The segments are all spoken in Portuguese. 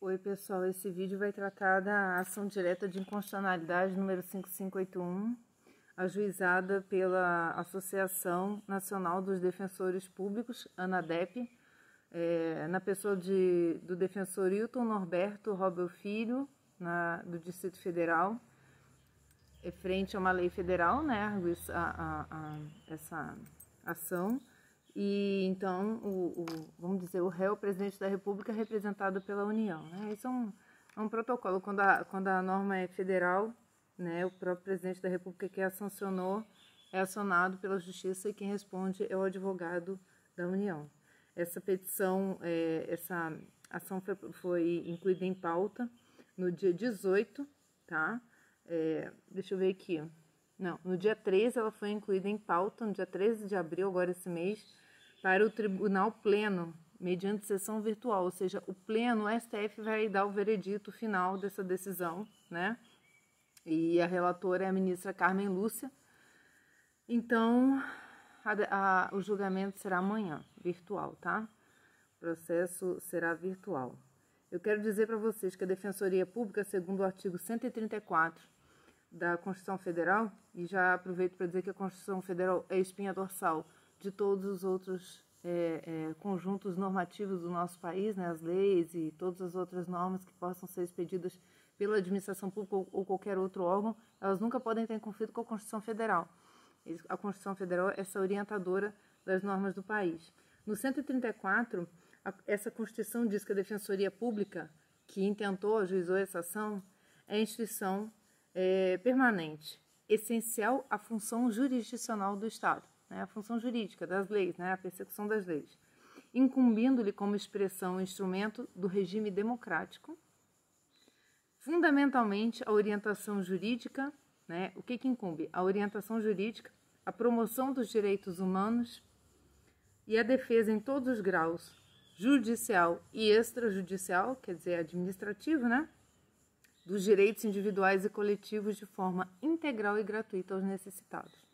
Oi pessoal, esse vídeo vai tratar da ação direta de inconstitucionalidade número 5581, ajuizada pela Associação Nacional dos Defensores Públicos, ANADEP, na pessoa do defensor Hilton Norberto Robel Filho, do Distrito Federal, frente a uma lei federal, né, essa ação. E então, vamos dizer, o réu, o presidente da República, é representado pela União, né? Isso é um protocolo. Quando a norma é federal, né, o próprio presidente da República que a sancionou é acionado pela Justiça e quem responde é o advogado da União. Essa petição, essa ação foi incluída em pauta no dia 18, tá? Deixa eu ver aqui. Não, no dia 13 ela foi incluída em pauta, no dia 13 de abril, agora esse mês, para o Tribunal Pleno, mediante sessão virtual, ou seja, o Pleno, o STF vai dar o veredito final dessa decisão, né? E a relatora é a ministra Carmen Lúcia. Então, o julgamento será amanhã, virtual, tá? O processo será virtual. Eu quero dizer para vocês que a Defensoria Pública, segundo o artigo 134 da Constituição Federal, e já aproveito para dizer que a Constituição Federal é a espinha dorsal de todos os outros conjuntos normativos do nosso país, né, as leis e todas as outras normas que possam ser expedidas pela administração pública ou qualquer outro órgão, elas nunca podem ter conflito com a Constituição Federal. A Constituição Federal é essa orientadora das normas do país. No 134, essa Constituição diz que a Defensoria Pública, que intentou, ajuizou essa ação, é instituição permanente, essencial à função jurisdicional do Estado, né, a função jurídica das leis, né, a persecução das leis, incumbindo-lhe como expressão e instrumento do regime democrático, fundamentalmente a orientação jurídica, né, o que incumbe? A orientação jurídica, a promoção dos direitos humanos e a defesa em todos os graus, judicial e extrajudicial, quer dizer, administrativo, né, dos direitos individuais e coletivos de forma integral e gratuita aos necessitados.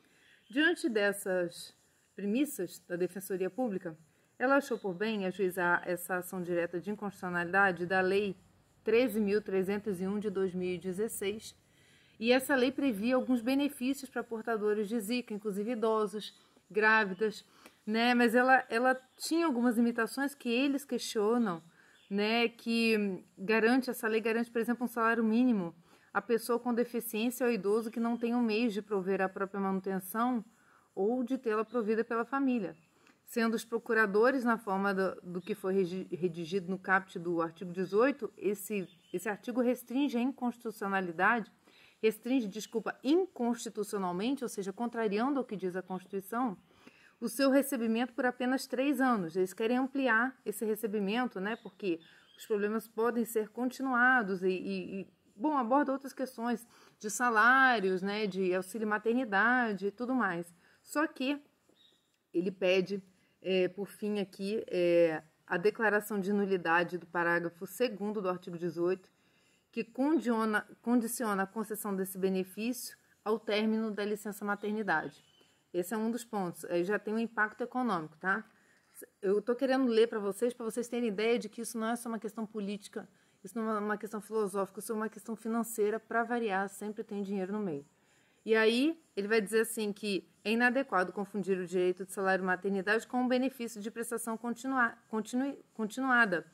Diante dessas premissas da Defensoria Pública, ela achou por bem ajuizar essa ação direta de inconstitucionalidade da Lei 13.301 de 2016, e essa lei previa alguns benefícios para portadores de Zika, inclusive idosos, grávidas, né? Mas ela tinha algumas limitações que eles questionam, né, que essa lei garante, por exemplo, um salário mínimo à pessoa com deficiência ou idoso que não tem um meio de prover a própria manutenção ou de tê-la provida pela família, sendo os procuradores, na forma do que foi redigido no caput do artigo 18, esse artigo restringe inconstitucionalmente, ou seja, contrariando ao que diz a Constituição, o seu recebimento por apenas 3 anos. Eles querem ampliar esse recebimento, né, porque os problemas podem ser continuados bom, aborda outras questões de salários, né, de auxílio maternidade e tudo mais. Só que ele pede, por fim aqui, a declaração de nulidade do parágrafo 2º do artigo 18, que condiciona a concessão desse benefício ao término da licença maternidade. Esse é um dos pontos. Aí já tem um impacto econômico, tá? Eu estou querendo ler para vocês terem ideia de que isso não é só uma questão política, isso não é uma questão filosófica, isso é uma questão financeira, para variar, sempre tem dinheiro no meio. E aí, ele vai dizer assim que é inadequado confundir o direito de salário maternidade com o benefício de prestação continuada,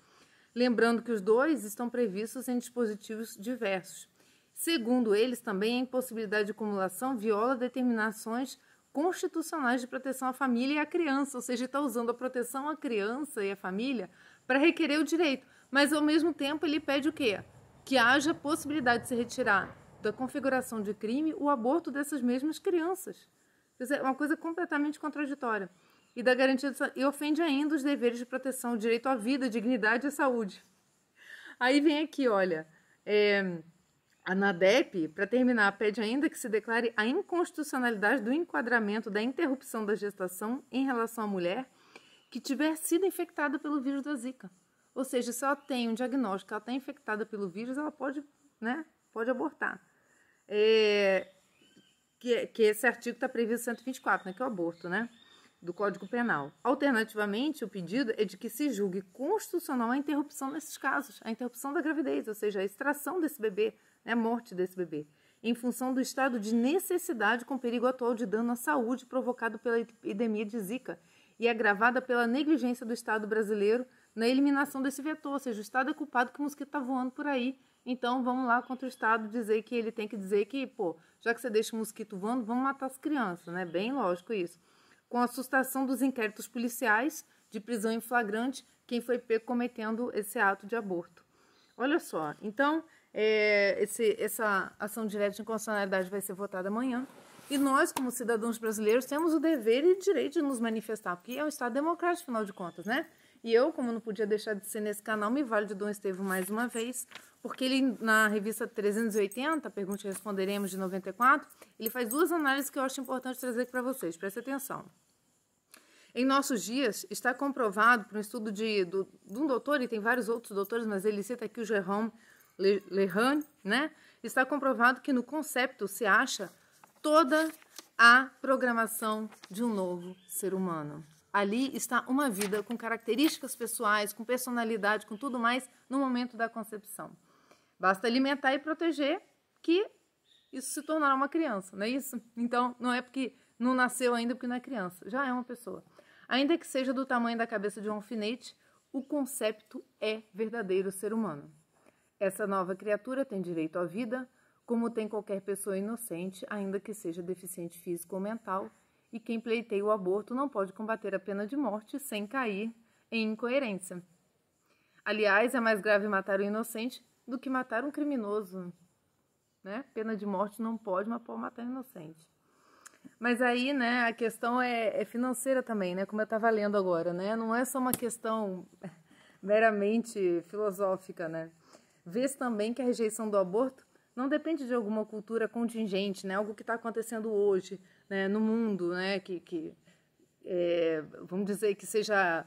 lembrando que os dois estão previstos em dispositivos diversos. Segundo eles, também a impossibilidade de acumulação viola determinações constitucionais de proteção à família e à criança, ou seja, está usando a proteção à criança e à família para requerer o direito. Mas, ao mesmo tempo, ele pede o quê? Que haja possibilidade de se retirar da configuração de crime o aborto dessas mesmas crianças. É uma coisa completamente contraditória. E da garantia e ofende ainda os deveres de proteção, o direito à vida, dignidade e saúde. Aí vem aqui, olha, a ANADEP, para terminar, pede ainda que se declare a inconstitucionalidade do enquadramento da interrupção da gestação em relação à mulher que tiver sido infectada pelo vírus da Zika. Ou seja, se ela tem um diagnóstico que ela está infectada pelo vírus, ela pode abortar. Que esse artigo está previsto no 124, né, que é o aborto, né? do Código Penal. Alternativamente, o pedido é de que se julgue constitucional a interrupção nesses casos, a interrupção da gravidez, ou seja, a extração desse bebê, né, a morte desse bebê, em função do estado de necessidade com perigo atual de dano à saúde provocado pela epidemia de Zika e agravada pela negligência do Estado brasileiro na eliminação desse vetor, ou seja, o Estado é culpado que o mosquito está voando por aí. Então, vamos lá contra o Estado dizer que ele tem que dizer que, pô, já que você deixa o mosquito voando, vamos matar as crianças, né? Bem lógico isso. Com a sustação dos inquéritos policiais de prisão em flagrante, quem foi pego cometendo esse ato de aborto. Olha só, então, essa ação direta de inconstitucionalidade vai ser votada amanhã. E nós, como cidadãos brasileiros, temos o dever e o direito de nos manifestar, porque é um Estado democrático, afinal de contas, né? E eu, como não podia deixar de ser nesse canal, me vale de Dom Estevão mais uma vez, porque ele, na revista 380, Pergunte e Responderemos, de 94, ele faz duas análises que eu acho importante trazer aqui para vocês. Prestem atenção. Em nossos dias, está comprovado por um estudo de um doutor, e tem vários outros doutores, mas ele cita aqui o Jérôme Lejeune, né? Está comprovado que no concepto se acha toda a programação de um novo ser humano. Ali está uma vida com características pessoais, com personalidade, com tudo mais no momento da concepção. Basta alimentar e proteger que isso se tornará uma criança, não é isso? Então, não é porque não nasceu ainda porque não é criança, já é uma pessoa. Ainda que seja do tamanho da cabeça de um alfinete, o concepto é verdadeiro ser humano. Essa nova criatura tem direito à vida, como tem qualquer pessoa inocente, ainda que seja deficiente físico ou mental, e quem pleiteia o aborto não pode combater a pena de morte sem cair em incoerência. Aliás, é mais grave matar um inocente do que matar um criminoso, né? Pena de morte não pode, mas pode matar um inocente. Mas aí, né, a questão é financeira também, né? Como eu estava lendo agora, né? Não é só uma questão meramente filosófica, né? Vê-se também que a rejeição do aborto não depende de alguma cultura contingente, né? Algo que está acontecendo hoje, né, no mundo, né? Vamos dizer que seja,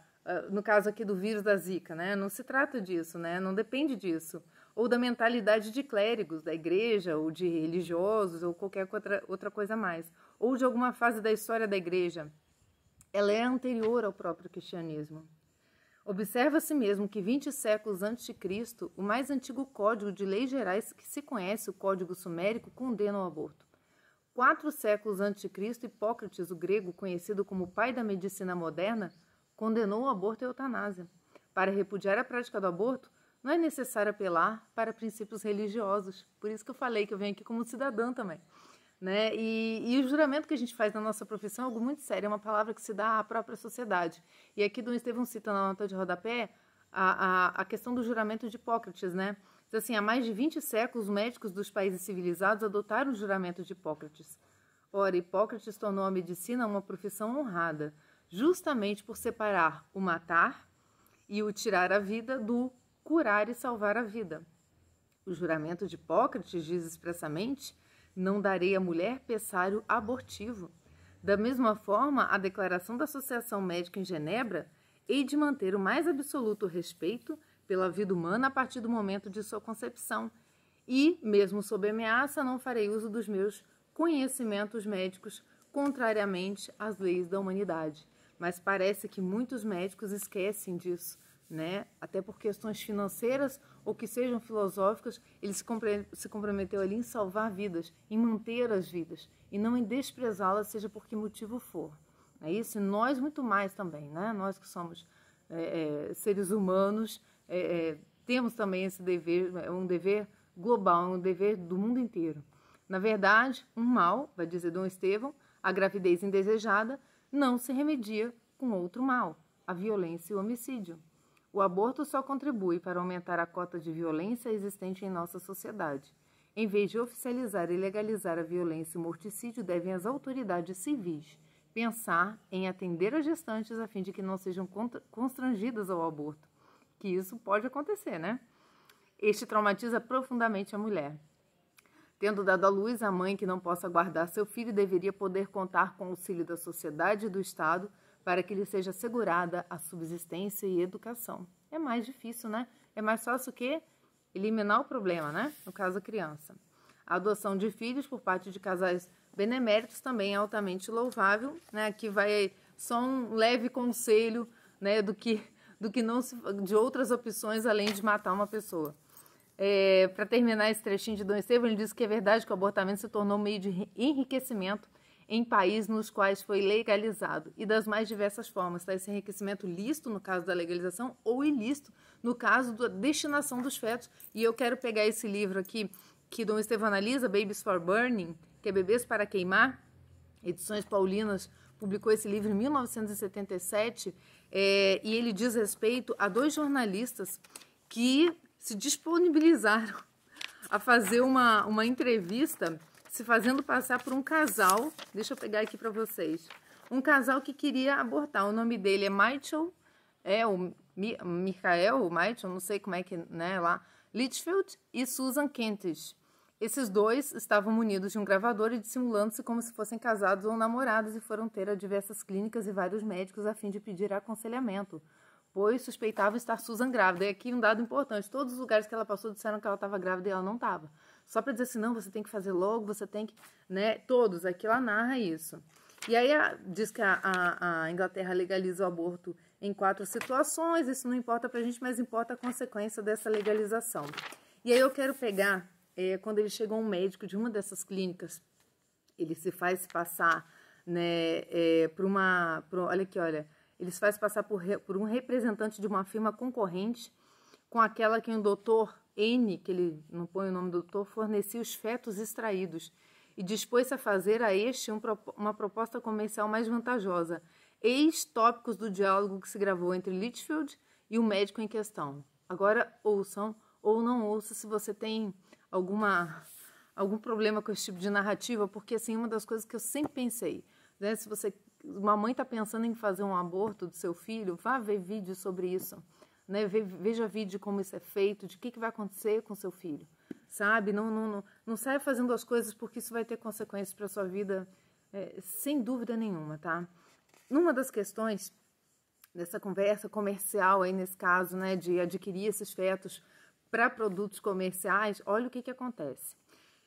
no caso aqui do vírus da Zika, né? Não se trata disso, né? Não depende disso. Ou da mentalidade de clérigos da igreja, ou de religiosos, ou qualquer outra coisa mais. Ou de alguma fase da história da igreja. Ela é anterior ao próprio cristianismo. Observa-se mesmo que 20 séculos antes de Cristo, o mais antigo código de leis gerais que se conhece, o Código Sumérico, condena o aborto. 4 séculos antes de Cristo, Hipócrates, o grego, conhecido como pai da medicina moderna, condenou o aborto e a eutanásia. Para repudiar a prática do aborto, não é necessário apelar para princípios religiosos. Por isso que eu falei que eu venho aqui como cidadã também. Né? E o juramento que a gente faz na nossa profissão é algo muito sério, é uma palavra que se dá à própria sociedade. E aqui Dom Estevão cita na nota de rodapé a questão do juramento de Hipócrates, né? Diz assim, há mais de 20 séculos, os médicos dos países civilizados adotaram o juramento de Hipócrates. Ora, Hipócrates tornou a medicina uma profissão honrada, justamente por separar o matar e o tirar a vida do curar e salvar a vida. O juramento de Hipócrates diz expressamente: não darei à mulher pessário abortivo. Da mesma forma, a declaração da Associação Médica em Genebra hei de manter o mais absoluto respeito pela vida humana a partir do momento de sua concepção e, mesmo sob ameaça, não farei uso dos meus conhecimentos médicos contrariamente às leis da humanidade. Mas parece que muitos médicos esquecem disso, né? Até por questões financeiras ou que sejam filosóficas, ele se comprometeu ali em salvar vidas, em manter as vidas e não em desprezá-las, seja por que motivo for. É isso? E nós muito mais também, né? Nós que somos seres humanos, temos também esse dever, é um dever global, é um dever do mundo inteiro. Na verdade, um mal, vai dizer Dom Estevão, a gravidez indesejada, não se remedia com outro mal, a violência e o homicídio. O aborto só contribui para aumentar a cota de violência existente em nossa sociedade. Em vez de oficializar e legalizar a violência e o morticídio, devem as autoridades civis pensar em atender as gestantes a fim de que não sejam constrangidas ao aborto, que isso pode acontecer, né? Este traumatiza profundamente a mulher. Tendo dado à luz, a mãe que não possa guardar seu filho deveria poder contar com o auxílio da sociedade e do Estado para que lhe seja assegurada a subsistência e educação. É mais difícil, né? É mais fácil que eliminar o problema, né? No caso, a criança. A adoção de filhos por parte de casais beneméritos também é altamente louvável, né? Aqui vai só um leve conselho, né, de outras opções além de matar uma pessoa. Para terminar esse trechinho de Dom Estevão, ele diz que é verdade que o abortamento se tornou meio de enriquecimento em países nos quais foi legalizado e das mais diversas formas, tá? Esse enriquecimento lícito no caso da legalização ou ilícito no caso da destinação dos fetos. E eu quero pegar esse livro aqui que Dom Estevão analisa, Babies for Burning, que é Bebês para Queimar, Edições Paulinas publicou esse livro em 1977, e ele diz respeito a 2 jornalistas que se disponibilizaram a fazer uma entrevista se fazendo passar por um casal. Deixa eu pegar aqui para vocês. Um casal que queria abortar. O nome dele é Michael, Michael, não sei como é que, né, lá, Litchfield e Susan Kentish. Esses 2 estavam munidos de um gravador e dissimulando-se como se fossem casados ou namorados e foram ter a diversas clínicas e vários médicos a fim de pedir aconselhamento, pois suspeitavam estar Susan grávida. E aqui um dado importante, todos os lugares que ela passou disseram que ela estava grávida e ela não estava. Só para dizer assim, não, você tem que fazer logo, você tem que, né, todos, aqui ela narra isso. E aí diz que a Inglaterra legaliza o aborto em 4 situações, isso não importa pra gente, mas importa a consequência dessa legalização. E aí eu quero pegar, quando ele chegou um médico de uma dessas clínicas, ele se faz passar, né, olha aqui, olha, ele se faz passar por um representante de uma firma concorrente com aquela que o doutor N, que ele não põe o nome do doutor, fornecia os fetos extraídos e dispôs-se a fazer a este uma proposta comercial mais vantajosa. Eis tópicos do diálogo que se gravou entre Litchfield e o médico em questão. Agora ouçam ou não ouçam se você tem algum problema com esse tipo de narrativa, porque assim, uma das coisas que eu sempre pensei, né, se uma mãe está pensando em fazer um aborto do seu filho, vá ver vídeos sobre isso, né, veja vídeo de como isso é feito, de o que vai acontecer com seu filho, sabe? Não saia fazendo as coisas porque isso vai ter consequências para a sua vida, sem dúvida nenhuma, tá? Numa das questões dessa conversa comercial, aí nesse caso, né, de adquirir esses fetos para produtos comerciais, olha o que acontece.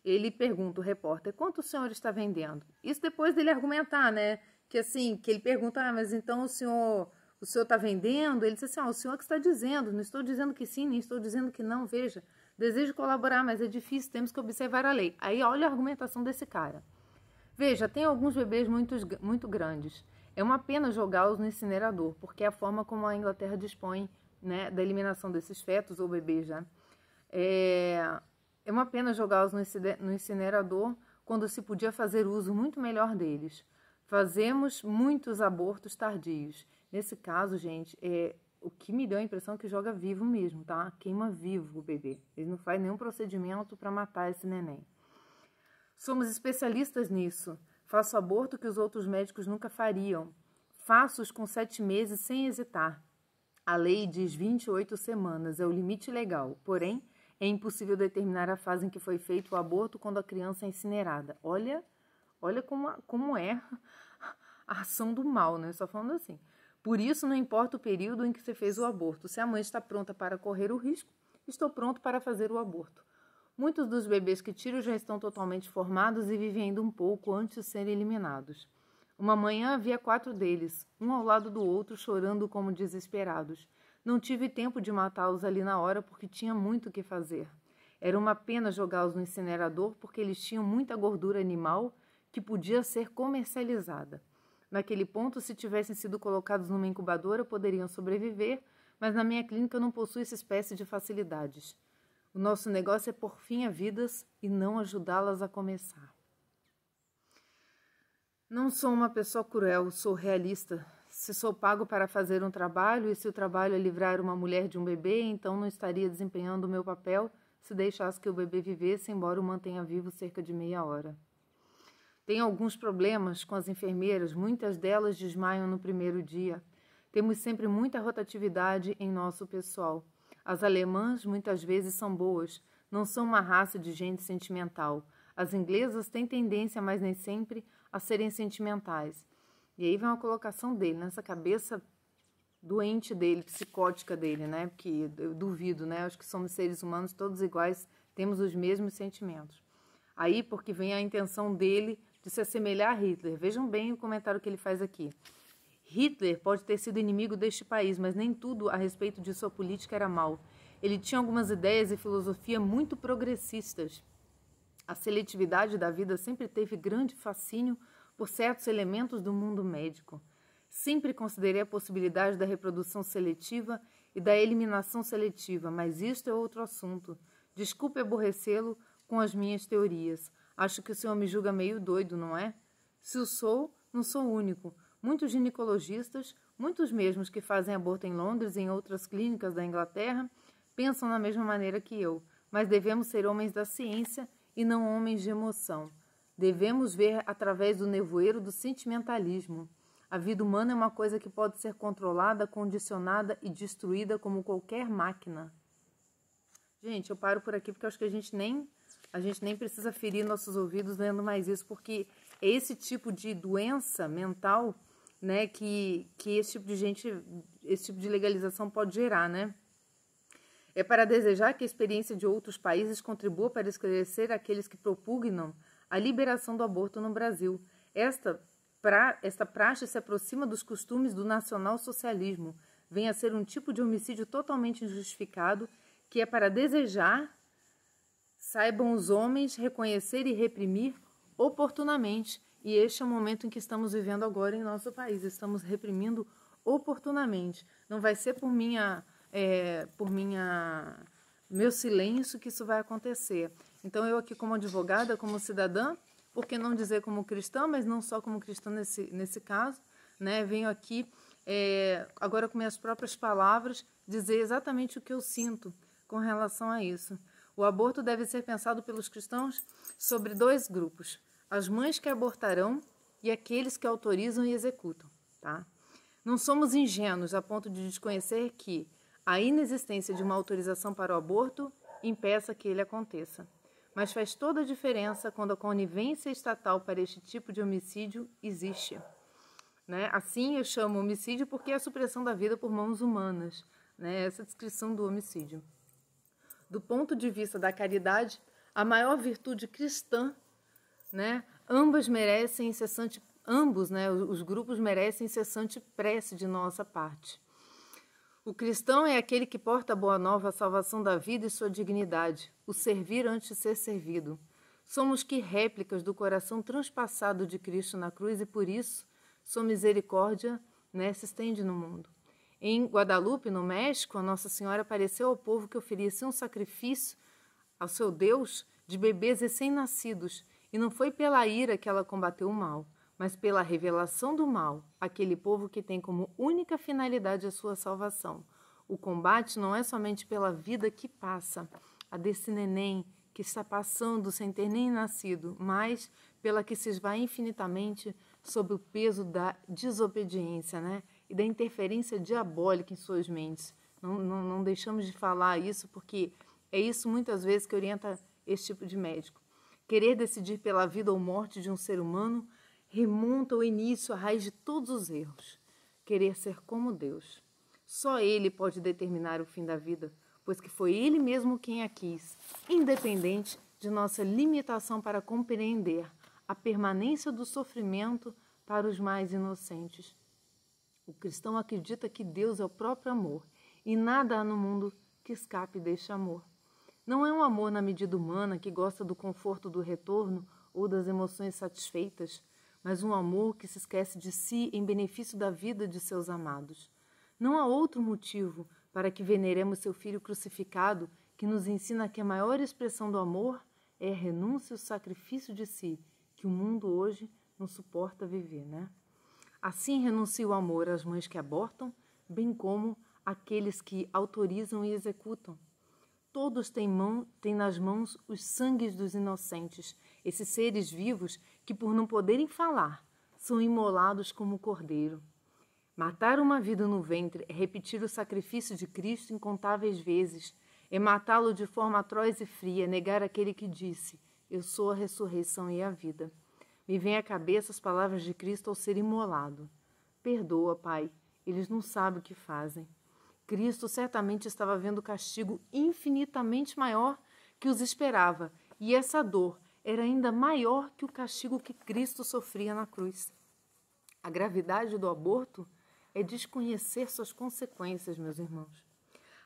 Ele pergunta, o repórter, quanto o senhor está vendendo? Isso depois dele argumentar, né, que assim, que ele pergunta, mas então o senhor está vendendo? Ele diz assim, o senhor que está dizendo, não estou dizendo que sim, nem estou dizendo que não, veja, desejo colaborar, mas é difícil, temos que observar a lei. Aí olha a argumentação desse cara. Veja, tem alguns bebês muito grandes. É uma pena jogá-los no incinerador, porque é a forma como a Inglaterra dispõe, né, da eliminação desses fetos ou bebês já. É uma pena jogá-los no incinerador quando se podia fazer uso muito melhor deles. Fazemos muitos abortos tardios. Nesse caso, gente, o que me deu a impressão é que joga vivo mesmo, tá? Queima vivo o bebê. Ele não faz nenhum procedimento para matar esse neném. Somos especialistas nisso. Faço aborto que os outros médicos nunca fariam. Faço-os com 7 meses sem hesitar. A lei diz 28 semanas, é o limite legal. Porém, é impossível determinar a fase em que foi feito o aborto quando a criança é incinerada. Olha como é a ação do mal, né? Só falando assim. Por isso, não importa o período em que você fez o aborto. Se a mãe está pronta para correr o risco, estou pronto para fazer o aborto. Muitos dos bebês que tiro já estão totalmente formados e vivem ainda um pouco antes de serem eliminados. Uma manhã havia 4 deles, um ao lado do outro, chorando como desesperados. Não tive tempo de matá-los ali na hora porque tinha muito o que fazer. Era uma pena jogá-los no incinerador porque eles tinham muita gordura animal que podia ser comercializada. Naquele ponto, se tivessem sido colocados numa incubadora, poderiam sobreviver, mas na minha clínica eu não possuo essa espécie de facilidades. O nosso negócio é pôr fim a vidas e não ajudá-las a começar. Não sou uma pessoa cruel, sou realista. Se sou pago para fazer um trabalho e se o trabalho é livrar uma mulher de um bebê, então não estaria desempenhando o meu papel se deixasse que o bebê vivesse, embora o mantenha vivo cerca de meia hora. Tenho alguns problemas com as enfermeiras, muitas delas desmaiam no primeiro dia. Temos sempre muita rotatividade em nosso pessoal. As alemãs muitas vezes são boas, não são uma raça de gente sentimental. As inglesas têm tendência, mas nem sempre, a serem sentimentais. E aí vem uma colocação dele, nessa cabeça doente dele, psicótica dele, né? Porque eu duvido, né? Acho que somos seres humanos todos iguais, temos os mesmos sentimentos. Aí, porque vem a intenção dele de se assemelhar a Hitler. Vejam bem o comentário que ele faz aqui. Hitler pode ter sido inimigo deste país, mas nem tudo a respeito de sua política era mal. Ele tinha algumas ideias e filosofia muito progressistas. A seletividade da vida sempre teve grande fascínio por certos elementos do mundo médico. Sempre considerei a possibilidade da reprodução seletiva e da eliminação seletiva, mas isto é outro assunto. Desculpe aborrecê-lo com as minhas teorias. Acho que o senhor me julga meio doido, não é? Se o sou, não sou o único. Muitos ginecologistas, muitos mesmos que fazem aborto em Londres e em outras clínicas da Inglaterra, pensam da mesma maneira que eu, mas devemos ser homens da ciência e não homens de emoção. Devemos ver através do nevoeiro do sentimentalismo. A vida humana é uma coisa que pode ser controlada, condicionada e destruída como qualquer máquina. Gente, eu paro por aqui porque eu acho que a gente nem precisa ferir nossos ouvidos lendo mais isso, porque é esse tipo de doença mental, né, que esse tipo de legalização pode gerar, né? É para desejar que a experiência de outros países contribua para esclarecer aqueles que propugnam a liberação do aborto no Brasil. Esta praxe se aproxima dos costumes do nacional-socialismo, vem a ser um tipo de homicídio totalmente injustificado, que é para desejar, saibam os homens reconhecer e reprimir oportunamente. E este é o momento em que estamos vivendo agora em nosso país. Estamos reprimindo oportunamente. Não vai ser por meu silêncio que isso vai acontecer. Então eu aqui como advogada, como cidadã, por que não dizer como cristã, mas não só como cristã nesse caso, né? Venho aqui agora com minhas próprias palavras dizer exatamente o que eu sinto com relação a isso. O aborto deve ser pensado pelos cristãos sobre dois grupos: as mães que abortarão e aqueles que autorizam e executam, tá? Não somos ingênuos a ponto de desconhecer que a inexistência de uma autorização para o aborto impeça que ele aconteça. Mas faz toda a diferença quando a conivência estatal para este tipo de homicídio existe, né? Assim eu chamo homicídio porque é a supressão da vida por mãos humanas, né? Essa descrição do homicídio. Do ponto de vista da caridade, a maior virtude cristã, né? Ambos, né? Os grupos merecem incessante prece de nossa parte. O cristão é aquele que porta a boa nova, a salvação da vida e sua dignidade, o servir antes de ser servido. Somos que réplicas do coração transpassado de Cristo na cruz e por isso sua misericórdia, né, se estende no mundo. Em Guadalupe, no México, a Nossa Senhora apareceu ao povo que oferecia um sacrifício ao seu Deus de bebês recém-nascidos, e não foi pela ira que ela combateu o mal, mas pela revelação do mal, aquele povo que tem como única finalidade a sua salvação. O combate não é somente pela vida que passa, a desse neném que está passando sem ter nem nascido, mas pela que se esvai infinitamente sob o peso da desobediência, né? E da interferência diabólica em suas mentes. Não deixamos de falar isso, porque é isso muitas vezes que orienta esse tipo de médico. Querer decidir pela vida ou morte de um ser humano remonta ao início, à raiz de todos os erros. Querer ser como Deus. Só Ele pode determinar o fim da vida, pois que foi Ele mesmo quem a quis, independente de nossa limitação para compreender a permanência do sofrimento para os mais inocentes. O cristão acredita que Deus é o próprio amor e nada há no mundo que escape deste amor. Não é um amor na medida humana que gosta do conforto do retorno ou das emoções satisfeitas, mas um amor que se esquece de si em benefício da vida de seus amados. Não há outro motivo para que veneremos seu Filho crucificado que nos ensina que a maior expressão do amor é a renúncia e o sacrifício de si, que o mundo hoje não suporta viver, né? Assim renuncia o amor às mães que abortam, bem como àqueles que autorizam e executam. Todos têm nas mãos os sangues dos inocentes, esses seres vivos que, por não poderem falar, são imolados como cordeiro. Matar uma vida no ventre é repetir o sacrifício de Cristo incontáveis vezes, é matá-lo de forma atroz e fria, negar aquele que disse: eu sou a ressurreição e a vida. Me vem à cabeça as palavras de Cristo ao ser imolado. Perdoa, Pai, eles não sabem o que fazem. Cristo certamente estava vendo o castigo infinitamente maior que os esperava, e essa dor era ainda maior que o castigo que Cristo sofria na cruz. A gravidade do aborto é desconhecer suas consequências, meus irmãos.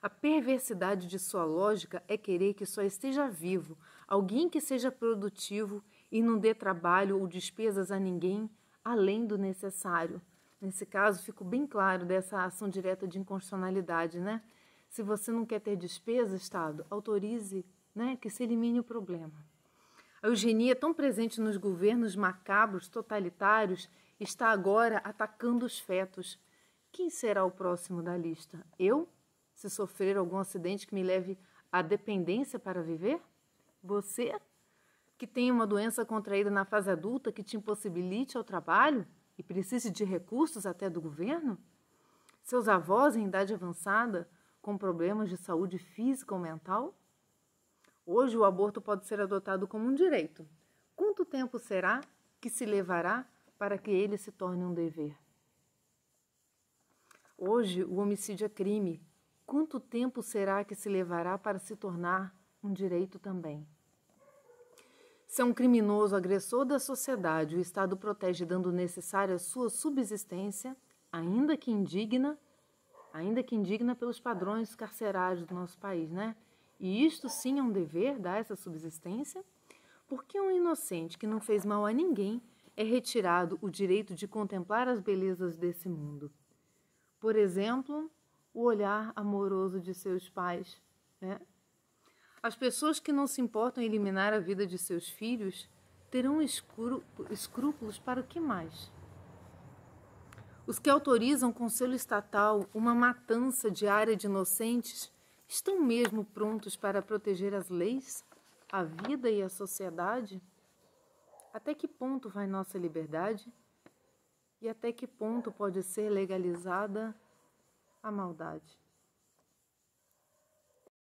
A perversidade de sua lógica é querer que só esteja vivo alguém que seja produtivo e não dê trabalho ou despesas a ninguém além do necessário. Nesse caso, ficou bem claro dessa ação direta de inconstitucionalidade, né? Se você não quer ter despesa, Estado, autorize, né, que se elimine o problema. A eugenia, tão presente nos governos macabros, totalitários, está agora atacando os fetos. Quem será o próximo da lista? Eu? Se sofrer algum acidente que me leve à dependência para viver? Você? Que tem uma doença contraída na fase adulta que te impossibilite ao trabalho e precise de recursos até do governo? Seus avós em idade avançada com problemas de saúde física ou mental? Hoje o aborto pode ser adotado como um direito. Quanto tempo será que se levará para que ele se torne um dever? Hoje o homicídio é crime. Quanto tempo será que se levará para se tornar um direito também? Se é um criminoso agressor da sociedade, o Estado protege dando necessária a sua subsistência, ainda que indigna pelos padrões carcerários do nosso país, né? E isto sim é um dever, dar essa subsistência? Porque um inocente que não fez mal a ninguém é retirado o direito de contemplar as belezas desse mundo. Por exemplo, o olhar amoroso de seus pais, né? As pessoas que não se importam em eliminar a vida de seus filhos terão escrúpulos para o que mais? Os que autorizam com selo estatal uma matança diária de inocentes estão mesmo prontos para proteger as leis, a vida e a sociedade? Até que ponto vai nossa liberdade? E até que ponto pode ser legalizada a maldade?